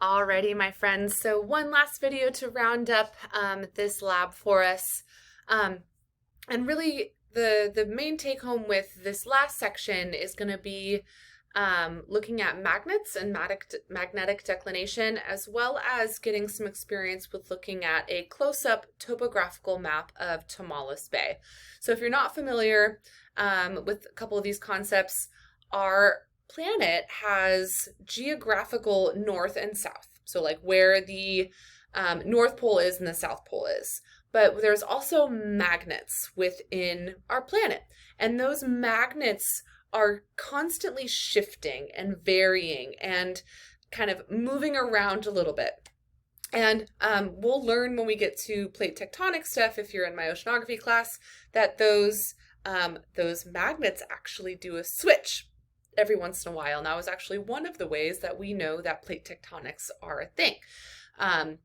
Alrighty, my friends. So one last video to round up this lab for us. And really the main take home with this last section is going to be looking at magnets and magnetic declination, as well as getting some experience with looking at a close-up topographical map of Tomales Bay. So if you're not familiar with a couple of these concepts, our planet has geographical north and south. So like where the North Pole is and the South Pole is. But there's also magnets within our planet. And those magnets are constantly shifting and varying and kind of moving around a little bit. And we'll learn when we get to plate tectonic stuff, if you're in my oceanography class, that those magnets actually do a switch every once in a while. And that was actually one of the ways that we know that plate tectonics are a thing,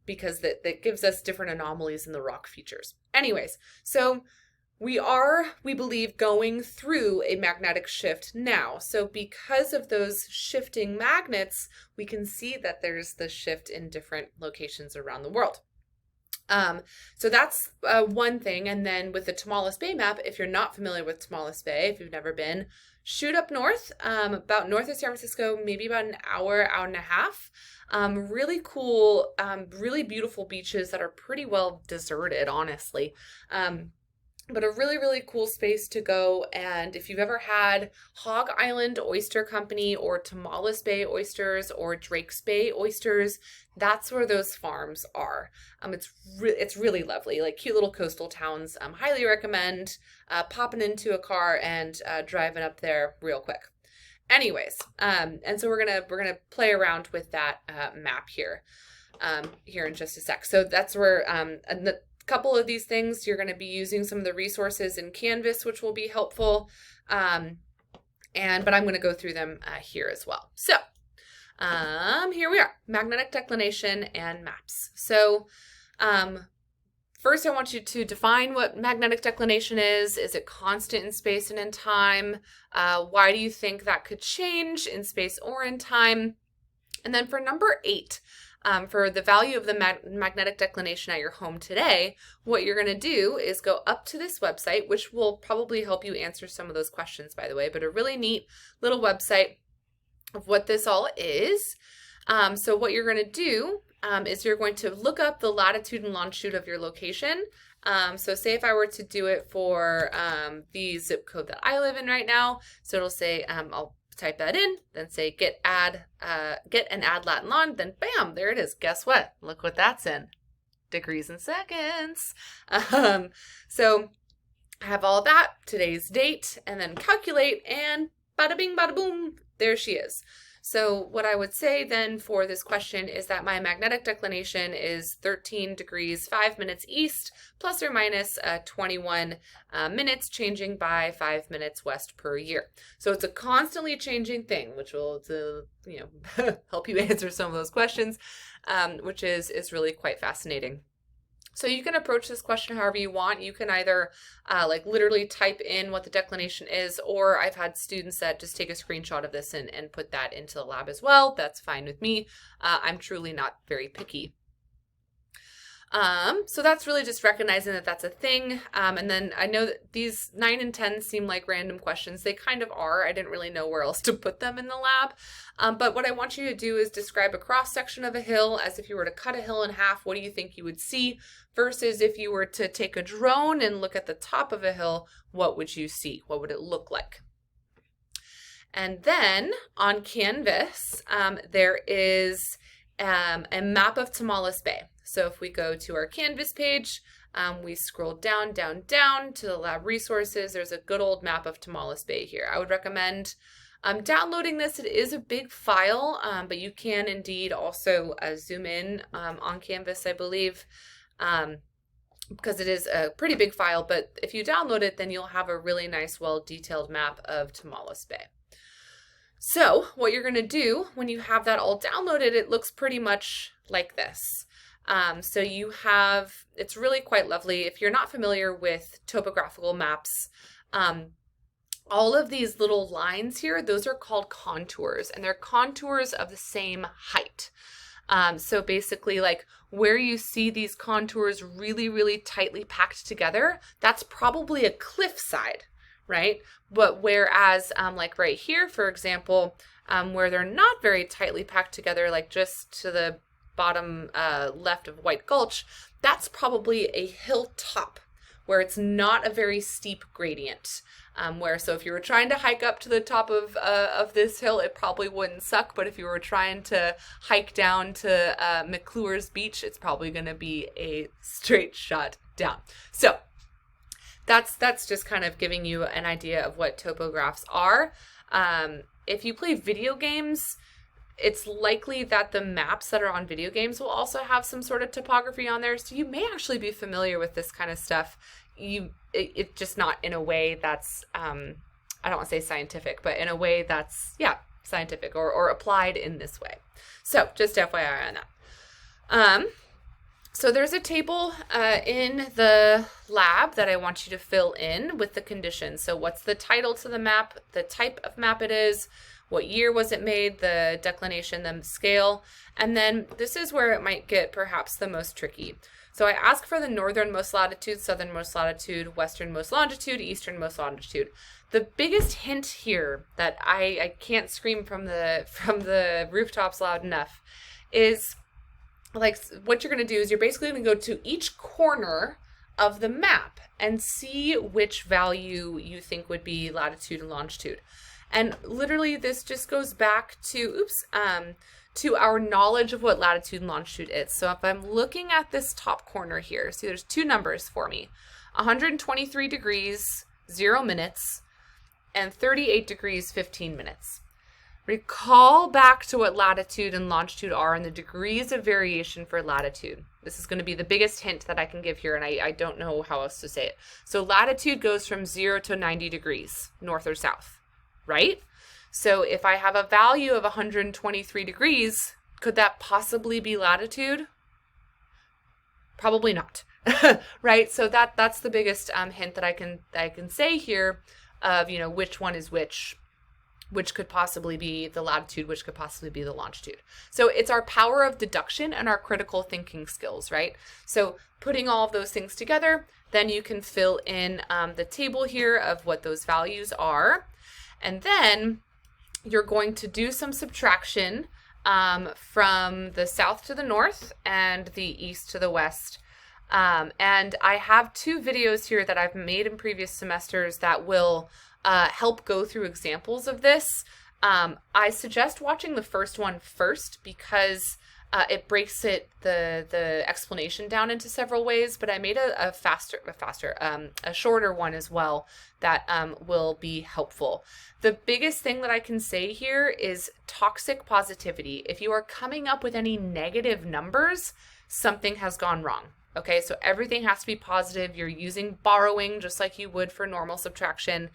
because that gives us different anomalies in the rock features. Anyways, so we believe, going through a magnetic shift now. So because of those shifting magnets, we can see that there's the shift in different locations around the world. So that's one thing. And then with the Tomales Bay map, if you're not familiar with Tomales Bay, if you've never been, shoot up north, about north of San Francisco, maybe about an hour and a half. Really cool, really beautiful beaches that are pretty well deserted, honestly. But a really, really cool space to go. And if you've ever had Hog Island Oyster Company or Tomales Bay oysters or Drake's Bay oysters, that's where those farms are. It's really lovely, like cute little coastal towns. Highly recommend popping into a car and driving up there real quick. Anyways, and so we're gonna play around with that map here in just a sec. So that's where couple of these things, you're going to be using some of the resources in Canvas, which will be helpful. But I'm going to go through them here as well. So here we are, magnetic declination and maps. So first I want you to define what magnetic declination is. Is it constant in space and in time? Why do you think that could change in space or in time? And then for number 8, for the value of the magnetic declination at your home today, what you're going to do is go up to this website, which will probably help you answer some of those questions, by the way, but a really neat little website of what this all is. So what you're going to do is you're going to look up the latitude and longitude of your location. So say if I were to do it for the zip code that I live in right now, so it'll say, I'll type that in, then say get and add lat and long, then bam, there it is. Guess what? Look what that's in. Degrees and seconds. So I have all that, today's date, and then calculate, and bada bing, bada boom, there she is. So what I would say then for this question is that my magnetic declination is 13 degrees 5 minutes east, plus or minus 21 minutes, changing by 5 minutes west per year. So it's a constantly changing thing, which will help you answer some of those questions, which is really quite fascinating. So you can approach this question however you want. You can either like literally type in what the declination is, or I've had students that just take a screenshot of this and put that into the lab as well. That's fine with me. I'm truly not very picky. So that's really just recognizing that that's a thing. And then I know that these 9 and 10 seem like random questions. They kind of are. I didn't really know where else to put them in the lab. But what I want you to do is describe a cross section of a hill as if you were to cut a hill in half. What do you think you would see? Versus if you were to take a drone and look at the top of a hill, what would you see? What would it look like? And then on Canvas, there is a map of Tomales Bay. So if we go to our Canvas page, we scroll down to the lab resources, there's a good old map of Tomales Bay here. I would recommend downloading this. It is a big file, but you can indeed also zoom in on Canvas, I believe, because it is a pretty big file. But if you download it, then you'll have a really nice, well-detailed map of Tomales Bay. So what you're going to do when you have that all downloaded, it looks pretty much like this. So you have, it's really quite lovely. If you're not familiar with topographical maps, all of these little lines here, those are called contours, and they're contours of the same height. So basically, like where you see these contours really, really tightly packed together, that's probably a cliffside, right? But whereas like right here, for example, where they're not very tightly packed together, like just to the bottom left of White Gulch, that's probably a hilltop where it's not a very steep gradient. So if you were trying to hike up to the top of this hill, it probably wouldn't suck. But if you were trying to hike down to McClure's Beach, it's probably going to be a straight shot down. So that's just kind of giving you an idea of what topographs are. If you play video games, it's likely that the maps that are on video games will also have some sort of topography on there. So you may actually be familiar with this kind of stuff. It's just not in a way that's, I don't want to say scientific, but in a way that's, scientific or applied in this way. So just FYI on that. So there's a table in the lab that I want you to fill in with the conditions. So what's the title to the map, the type of map it is, what year was it made, the declination, the scale, and then this is where it might get perhaps the most tricky. So I ask for the northernmost latitude, southernmost latitude, westernmost longitude, easternmost longitude. The biggest hint here that I can't scream from the rooftops loud enough is, like, what you're going to do is you're basically going to go to each corner of the map and see which value you think would be latitude and longitude. And literally this just goes back to, to our knowledge of what latitude and longitude is. So if I'm looking at this top corner here, see there's two numbers for me, 123 degrees, 0 minutes, and 38 degrees, 15 minutes. Recall back to what latitude and longitude are and the degrees of variation for latitude. This is going to be the biggest hint that I can give here, and I don't know how else to say it. So latitude goes from 0 to 90 degrees, north or south, right? So if I have a value of 123 degrees, could that possibly be latitude? Probably not, right? So that's the biggest hint that I can say here of, which one is which could possibly be the latitude, which could possibly be the longitude. So it's our power of deduction and our critical thinking skills, right? So putting all of those things together, then you can fill in the table here of what those values are. And then you're going to do some subtraction from the south to the north and the east to the west. And I have two videos here that I've made in previous semesters that will help go through examples of this. I suggest watching the first one first because it breaks the explanation down into several ways, but I made a shorter one as well that will be helpful. The biggest thing that I can say here is toxic positivity. If you are coming up with any negative numbers, something has gone wrong. Okay, so everything has to be positive. You're using borrowing just like you would for normal subtraction.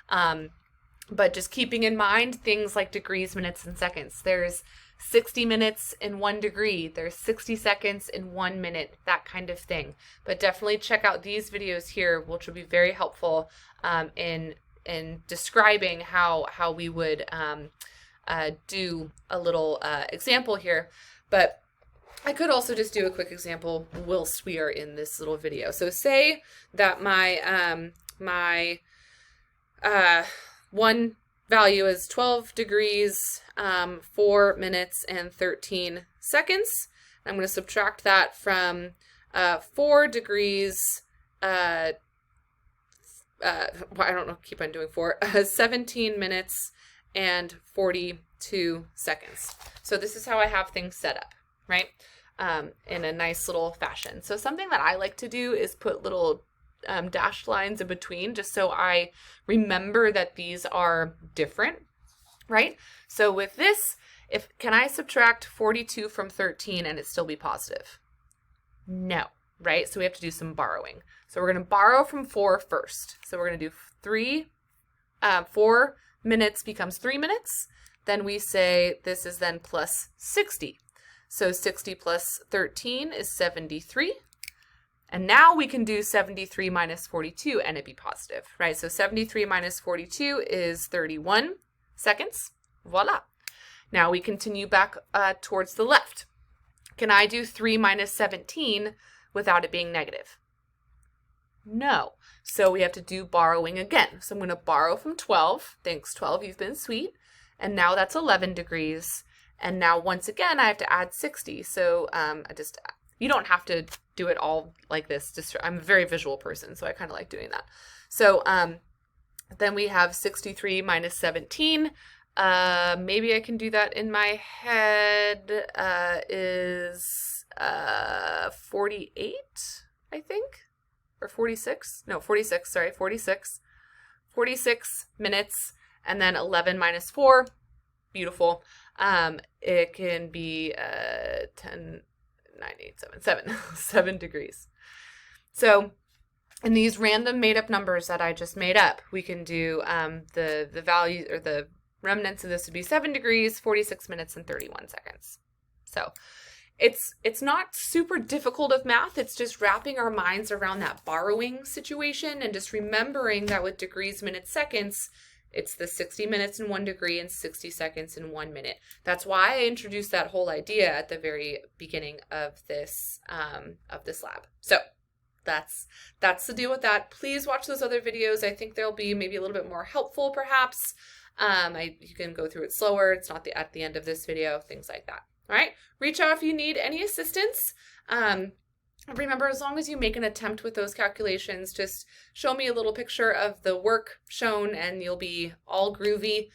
But just keeping in mind things like degrees, minutes, and seconds. There's 60 minutes in 1 degree. There's 60 seconds in 1 minute, that kind of thing. But definitely check out these videos here, which will be very helpful in describing how we would do a little example here. But I could also just do a quick example whilst we are in this little video. So say that my one value is 12 degrees, 4 minutes, and 13 seconds. I'm going to subtract that from 4 degrees, I don't know, keep on doing 4, 17 minutes and 42 seconds. So this is how I have things set up, right? In a nice little fashion. So something that I like to do is put little dashed lines in between just so I remember that these are different, right? So with this, can I subtract 42 from 13 and it still be positive? No, right? So we have to do some borrowing. So we're going to borrow from 4 first. So we're going to do 4 minutes becomes 3 minutes. Then we say this is then plus 60. So 60 plus 13 is 73. And now we can do 73 minus 42 and it be positive, right? So 73 minus 42 is 31 seconds. Voila. Now we continue back towards the left. Can I do 3 minus 17 without it being negative? No. So we have to do borrowing again. So I'm going to borrow from 12. Thanks, 12. You've been sweet. And now that's 11 degrees. And now once again, I have to add 60. So you don't have to do it all like this. I'm a very visual person, so I kind of like doing that. So then we have 63 minus 17. Maybe I can do that in my head. Is 48, I think. Or 46? No, 46, sorry, 46. 46 minutes, and then 11 minus 4. Beautiful. It can be 10, 9, 8, 7, 7 degrees. So in these random made-up numbers that I just made up, we can do the value, or the remnants of this would be 7 degrees, 46 minutes, and 31 seconds. So it's not super difficult of math. It's just wrapping our minds around that borrowing situation and just remembering that with degrees, minutes, seconds, it's the 60 minutes in 1 degree and 60 seconds in 1 minute. That's why I introduced that whole idea at the very beginning of this lab. So that's the deal with that. Please watch those other videos. I think they'll be maybe a little bit more helpful, perhaps. You can go through it slower. It's not at the end of this video, things like that. All right, reach out if you need any assistance. Remember, as long as you make an attempt with those calculations, just show me a little picture of the work shown and you'll be all groovy.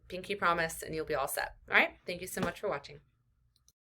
Pinky promise, and you'll be all set. All right, thank you so much for watching.